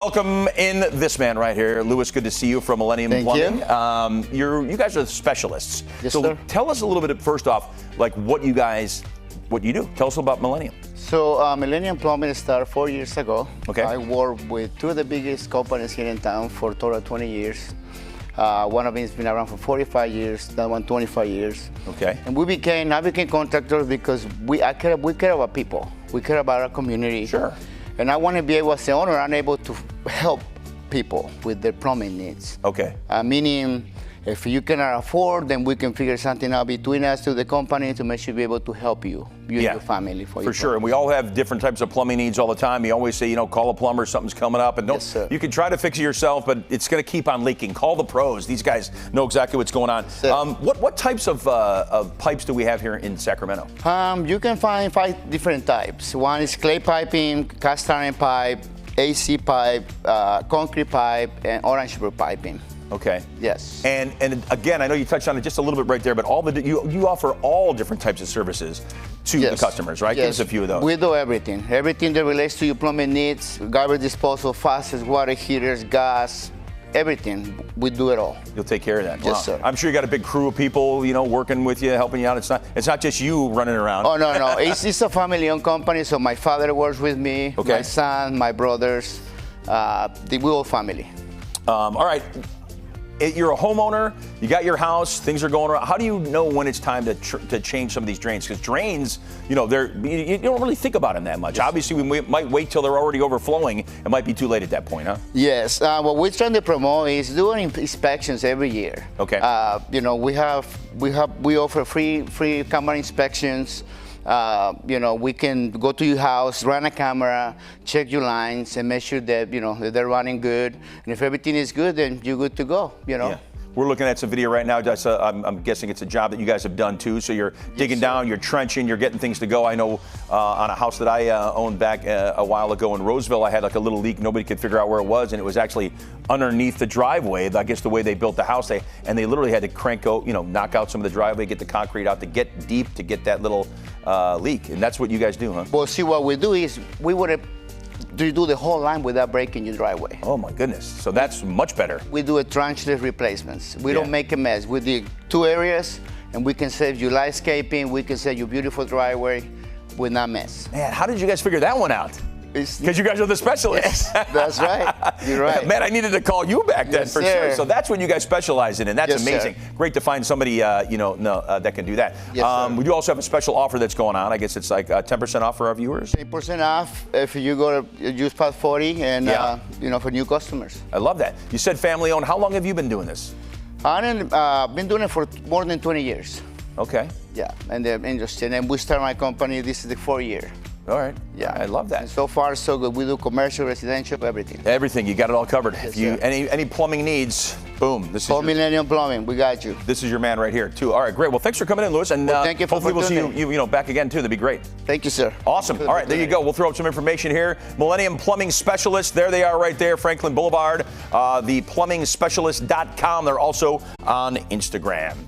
Welcome in this man right here. Louis, good to see you from Millennium Plumbing. Thank you. You guys are the specialists. Yes, so sir. Tell us a little bit, first off, like what you do. Tell us about Millennium. So Millennium Plumbing started 4 years ago. Okay. I worked with two of the biggest companies here in town for a total of 20 years. One of them has been around for 45 years, that one 25 years. Okay. And I became contractors because we care about people. We care about our community. Sure. And I want to be able, as the owner, I'm able to help people with their plumbing needs. Okay. Meaning, if you cannot afford, then we can figure something out between us to the company to make sure we're able to help you and your family. For sure. And we all have different types of plumbing needs all the time. You always say, call a plumber, something's coming up. And Yes, sir. You can try to fix it yourself, but it's going to keep on leaking. Call the pros. These guys know exactly what's going on. What types of pipes do we have here in Sacramento? You can find 5 different types. One is clay piping, cast iron pipe, AC pipe, concrete pipe, and orange brick piping. Okay. Yes. And again, I know you touched on it just a little bit right there, but you offer all different types of services to the customers, right? Yes. Give us a few of those. We do everything. Everything that relates to your plumbing needs, garbage disposal, faucets, water heaters, gas, everything. We do it all. You'll take care of that. Yes, sir. I'm sure you got a big crew of people, working with you, helping you out. It's not just you running around. Oh, no. It's a family-owned company, so my father works with me, Okay. my son, my brothers, the whole family. All right. You're a homeowner, you got your house, things are going around. How do you know when it's time to change some of these drains? Because drains, you don't really think about them that much. Yes. Obviously, we might wait till they're already overflowing. It might be too late at that point, huh? Yes. What we're trying to promote is doing inspections every year. Okay. We offer free camera inspections. We can go to your house, run a camera, check your lines, and make sure that that they're running good. And if everything is good, then you're good to go. Yeah. We're looking at some video right now. I'm guessing it's a job that you guys have done too. So you're digging down, you're trenching, you're getting things to go. I know on a house that I owned back a while ago in Roseville, I had like a little leak. Nobody could figure out where it was, and it was actually underneath the driveway. I guess the way they built the house, they literally had to knock out some of the driveway, get the concrete out to get deep to get that little leak. And that's what you guys do, huh? Well, see, what we do is we would do the whole line without breaking your driveway. Oh my goodness! So that's much better. We do a trenchless replacements. We don't make a mess. We do 2 areas, and we can save you landscaping. We can save you beautiful driveway with not mess. Man, how did you guys figure that one out? Because you guys are the specialists. Yes, that's right. You're right. Man, I needed to call you back then for sure. So that's what you guys specialize in, and that's amazing. Sir. Great to find somebody that can do that. Yes, we do also have a special offer that's going on. I guess it's like 10% off for our viewers. 10% off if you go to use Pass 40 and for new customers. I love that. You said family owned. How long have you been doing this? I've been doing it for more than 20 years. Okay. Yeah, and the industry. And we started my company. This is the 4th year. All right. Yeah, I love that. And so far, so good. We do commercial, residential, everything. Everything. You got it all covered. Yes, if you sir. any plumbing needs, boom. This Call is Millennium Plumbing. We got you. This is your man right here too. All right, great. Well, thanks for coming in, Louis, and thank you for hopefully we'll see opportunity. you back again too. That'd be great. Thank you, sir. Awesome. All right, there you go. We'll throw up some information here. Millennium Plumbing Specialist. There they are right there, Franklin Boulevard. The plumbingspecialist.com. They're also on Instagram.